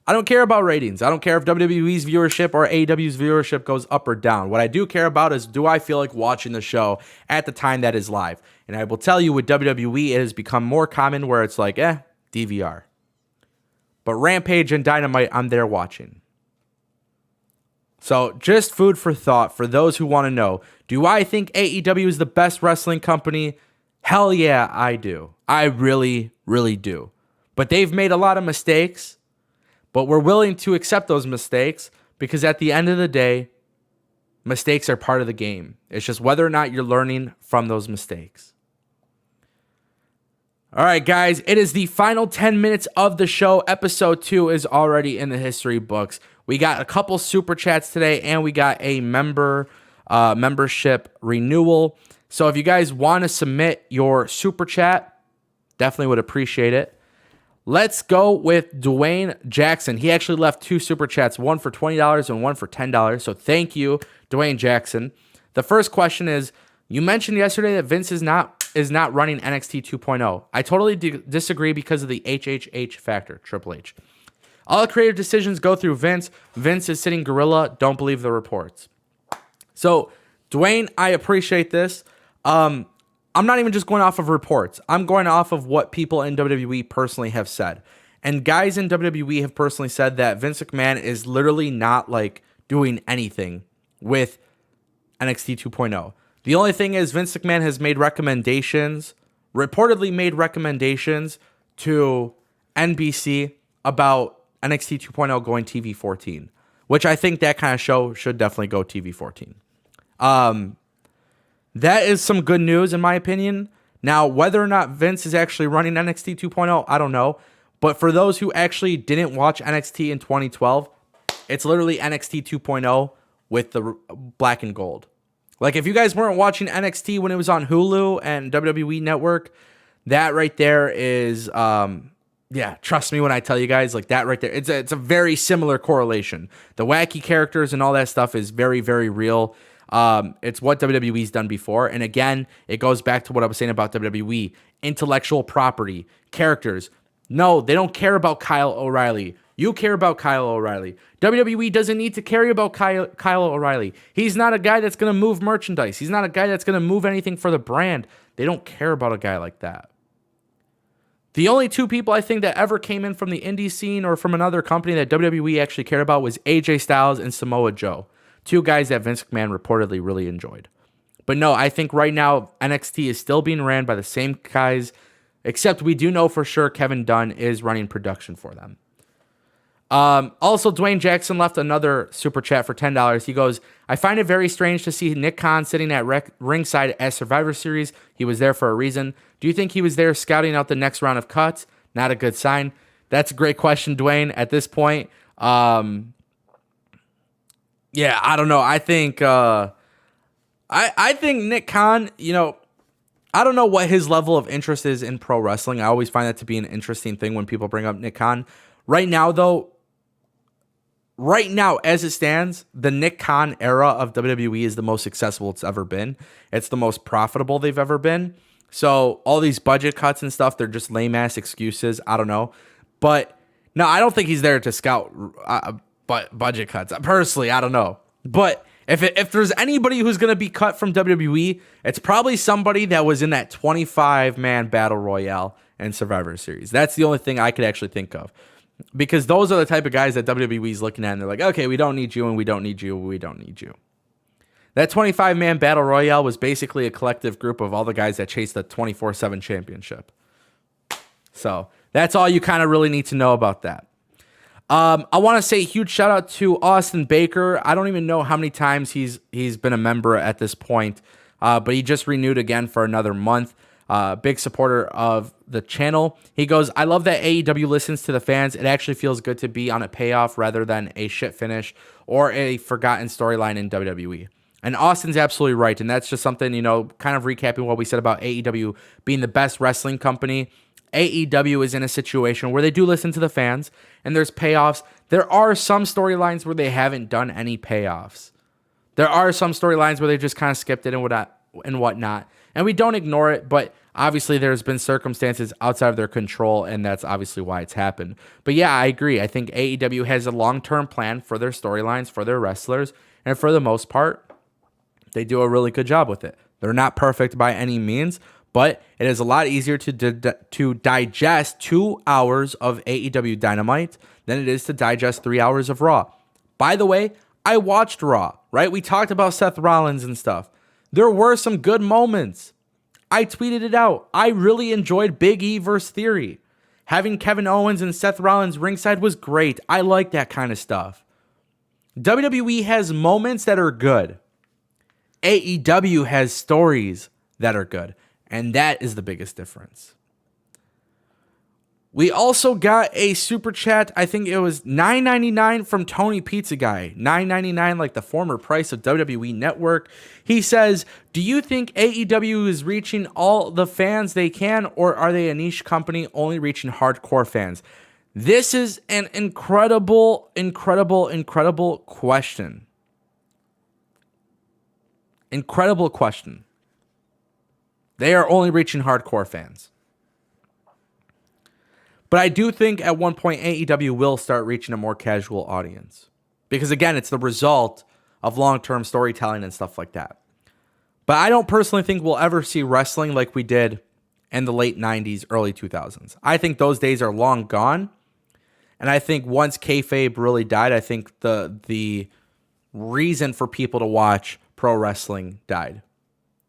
I don't care about ratings. I don't care if WWE's viewership or AEW's viewership goes up or down. What I do care about is, do I feel like watching the show at the time that is live? And I will tell you, with WWE, it has become more common where it's like, DVR. But Rampage and Dynamite, I'm there watching. So just food for thought for those who want to know. Do I think AEW is the best wrestling company? Hell yeah, I do. I really, really do. But they've made a lot of mistakes. But we're willing to accept those mistakes because at the end of the day, mistakes are part of the game. It's just whether or not you're learning from those mistakes. All right, guys, it is the final 10 minutes of the show. Episode 2 is already in the history books. We got a couple super chats today, and we got a membership renewal. So if you guys want to submit your super chat, definitely would appreciate it. Let's go with Dwayne Jackson. He actually left 2 super chats, one for $20 and one for $10. So thank you, Dwayne Jackson. The first question is, you mentioned yesterday that Vince is not running NXT 2.0. I totally disagree because of the HHH factor, Triple H. All the creative decisions go through Vince. Vince is sitting gorilla. Don't believe the reports. So, Dwayne, I appreciate this. I'm not even just going off of reports. I'm going off of what people in WWE personally have said. And guys in WWE have personally said that Vince McMahon is literally not doing anything with NXT 2.0. The only thing is Vince McMahon has made reportedly made recommendations to NBC about NXT 2.0 going TV 14, which I think that kind of show should definitely go TV 14. That is some good news in my opinion. Now, whether or not Vince is actually running NXT 2.0, I don't know. But for those who actually didn't watch NXT in 2012, it's literally NXT 2.0 with the black and gold. If you guys weren't watching NXT when it was on Hulu and WWE Network, that right there is, trust me when I tell you guys, that right there, it's a very similar correlation. The wacky characters and all that stuff is very, very real. It's what WWE's done before. And again, it goes back to what I was saying about WWE. Intellectual property, characters. No, they don't care about Kyle O'Reilly. You care about Kyle O'Reilly. WWE doesn't need to care about Kyle O'Reilly. He's not a guy that's going to move merchandise. He's not a guy that's going to move anything for the brand. They don't care about a guy like that. The only 2 people I think that ever came in from the indie scene or from another company that WWE actually cared about was AJ Styles and Samoa Joe. 2 guys that Vince McMahon reportedly really enjoyed. But no, I think right now NXT is still being ran by the same guys, except we do know for sure Kevin Dunn is running production for them. Also, Dwayne Jackson left another super chat for $10. He goes, I find it very strange to see Nick Khan sitting at ringside at Survivor Series. He was there for a reason. Do you think he was there scouting out the next round of cuts? Not a good sign. That's a great question, Dwayne. At this point, yeah, I don't know. I think I think Nick Khan, I don't know what his level of interest is in pro wrestling. I always find that to be an interesting thing when people bring up Nick Khan. Right now, though, as it stands, the Nick Khan era of WWE is the most accessible it's ever been. It's the most profitable they've ever been. So all these budget cuts and stuff, they're just lame-ass excuses. I don't know. But no, I don't think he's there to scout budget cuts. Personally, I don't know. But if there's anybody who's going to be cut from WWE, it's probably somebody that was in that 25-man Battle Royale and Survivor Series. That's the only thing I could actually think of. Because those are the type of guys that WWE is looking at, and they're like, okay, we don't need you, and we don't need you, we don't need you. That 25-man Battle Royale was basically a collective group of all the guys that chased the 24/7 championship. So that's all you kind of really need to know about that. I want to say a huge shout out to Austin Baker. I don't even know how many times he's been a member at this point, but he just renewed again for another month. Big supporter of the channel. He goes, I love that AEW listens to the fans. It actually feels good to be on a payoff rather than a shit finish or a forgotten storyline in WWE. And Austin's absolutely right. And that's just something, kind of recapping what we said about AEW being the best wrestling company. AEW is in a situation where they do listen to the fans and there's payoffs. There are some storylines where they haven't done any payoffs. There are some storylines where they just kind of skipped it and whatnot. And we don't ignore it, but obviously there's been circumstances outside of their control, and that's obviously why it's happened. But yeah, I agree. I think AEW has a long-term plan for their storylines, for their wrestlers, and for the most part, they do a really good job with it. They're not perfect by any means, but it is a lot easier to digest 2 hours of AEW Dynamite than it is to digest 3 hours of Raw. By the way, I watched Raw, right? We talked about Seth Rollins and stuff. There were some good moments. I tweeted it out. I really enjoyed Big E versus Theory. Having Kevin Owens and Seth Rollins ringside was great. I like that kind of stuff. WWE has moments that are good. AEW has stories that are good. And that is the biggest difference. We also got a super chat. I think it was $9.99 from Tony Pizza Guy. $9.99, like the former price of WWE Network. He says, do you think AEW is reaching all the fans they can, or are they a niche company only reaching hardcore fans? This is an incredible question. Incredible question. They are only reaching hardcore fans. But I do think at one point AEW will start reaching a more casual audience. Because again, it's the result of long-term storytelling and stuff like that. But I don't personally think we'll ever see wrestling like we did in the late 90s, early 2000s. I think those days are long gone. And I think once kayfabe really died, I think the reason for people to watch pro wrestling died.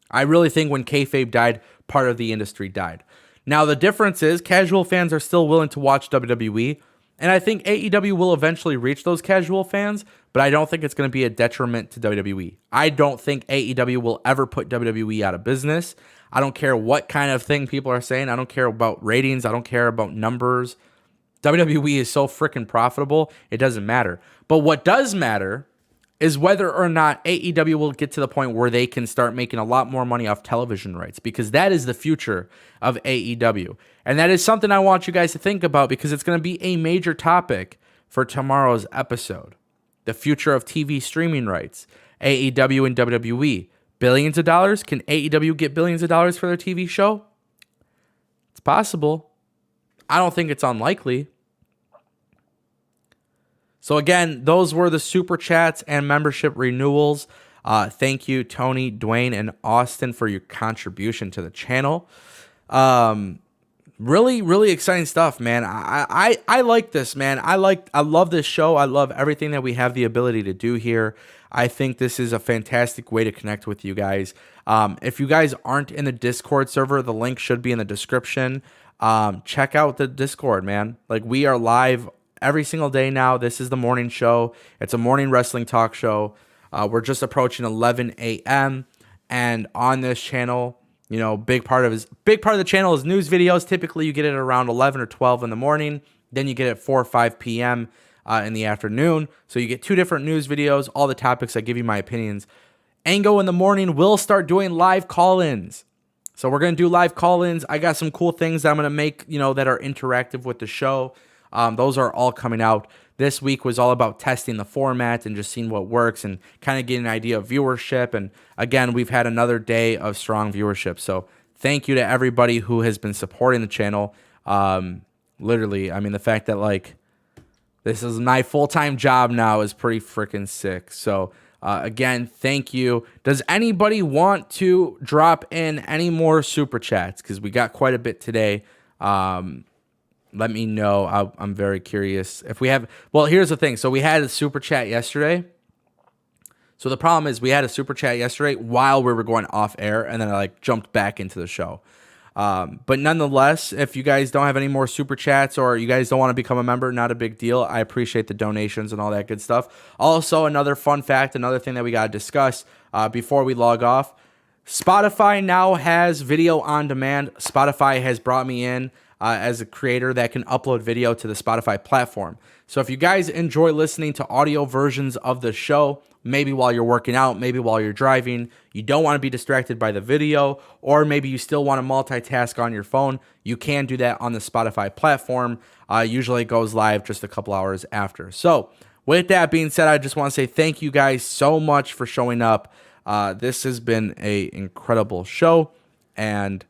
I really think when kayfabe died, part of the industry died. Now, the difference is casual fans are still willing to watch WWE, and I think AEW will eventually reach those casual fans, but I don't think it's going to be a detriment to WWE. I don't think AEW will ever put WWE out of business. I don't care what kind of thing people are saying. I don't care about ratings. I don't care about numbers. WWE is so freaking profitable, it doesn't matter. But what does matter is whether or not AEW will get to the point where they can start making a lot more money off television rights, because that is the future of AEW. And that is something I want you guys to think about, because it's going to be a major topic for tomorrow's episode. The future of TV streaming rights, AEW and WWE. Billions of dollars? Can AEW get billions of dollars for their TV show? It's possible. I don't think it's unlikely. So again, those were the super chats and membership renewals. Thank you, Tony, Dwayne, and Austin, for your contribution to the channel. Really, really exciting stuff, man. I like this, man. I love this show. I love everything that we have the ability to do here. I think this is a fantastic way to connect with you guys. If you guys aren't in the Discord server, the link should be in the description. Check out the Discord, man. Like, we are live every single day now. This is the morning show. It's a morning wrestling talk show. We're just approaching 11 a.m. And on this channel, you know, big part of the channel is news videos. Typically, you get it around 11 or 12 in the morning. Then you get it 4 or 5 p.m. In the afternoon. So you get 2 different news videos, all the topics. I give you my opinions. Ango in the Morning will start doing live call-ins. So we're going to do live call-ins. I got some cool things that I'm going to make, you know, that are interactive with the show. Those are all coming out. This week was all about testing the format and just seeing what works and kind of getting an idea of viewership. And again, we've had another day of strong viewership. So thank you to everybody who has been supporting the channel. Literally, I mean, the fact that, like, this is my full-time job now is pretty freaking sick. So, again, thank you. Does anybody want to drop in any more super chats? Because we got quite a bit today. Let me know. I'm very curious. If we have... Well, here's the thing. So we had a super chat yesterday. So the problem is we had a super chat yesterday while we were going off air, and then I, like, jumped back into the show. But nonetheless, if you guys don't have any more super chats or you guys don't want to become a member, not a big deal. I appreciate the donations and all that good stuff. Also, another fun fact, another thing that we got to discuss before we log off. Spotify now has video on demand. Spotify has brought me in as a creator that can upload video to the Spotify platform. So if you guys enjoy listening to audio versions of the show, maybe while you're working out, maybe while you're driving, you don't want to be distracted by the video, or maybe you still want to multitask on your phone, you can do that on the Spotify platform. Usually it goes live just a couple hours after. So with that being said, I just want to say thank you guys so much for showing up. This has been an incredible show, and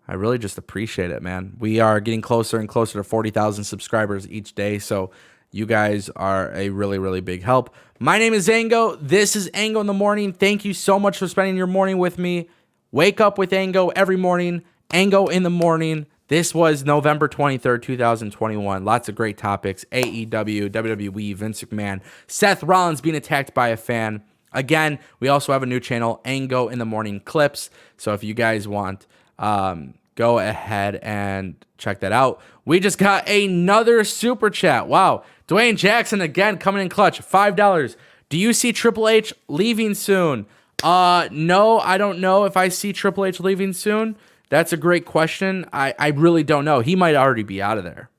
I really just appreciate it, man. We are getting closer and closer to 40,000 subscribers each day, so you guys are a really, really big help. My name is Ango. This is Ango in the Morning. Thank you so much for spending your morning with me. Wake up with Ango every morning. Ango in the Morning. This was November 23rd, 2021. Lots of great topics. AEW, WWE, Vince McMahon, Seth Rollins being attacked by a fan. Again, we also have a new channel, Ango in the Morning Clips. So if you guys want, go ahead and check that out. We just got another super chat. Wow. Dwayne Jackson again coming in clutch. $5. Do you see Triple H leaving soon? No, I don't know if I see Triple H leaving soon. That's a great question. I really don't know. He might already be out of there.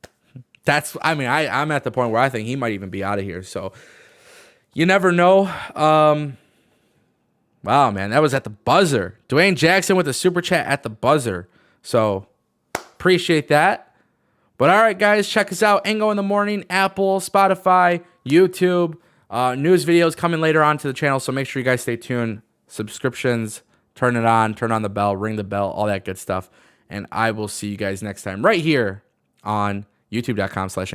I'm at the point where I think he might even be out of here. So you never know. Wow, man, that was at the buzzer. Dwayne Jackson with a super chat at the buzzer. So appreciate that. But all right, guys, check us out. Ango in the Morning, Apple, Spotify, YouTube. News videos coming later on to the channel, so make sure you guys stay tuned. Subscriptions, turn it on, turn on the bell, ring the bell, all that good stuff. And I will see you guys next time right here on youtube.com/Ango.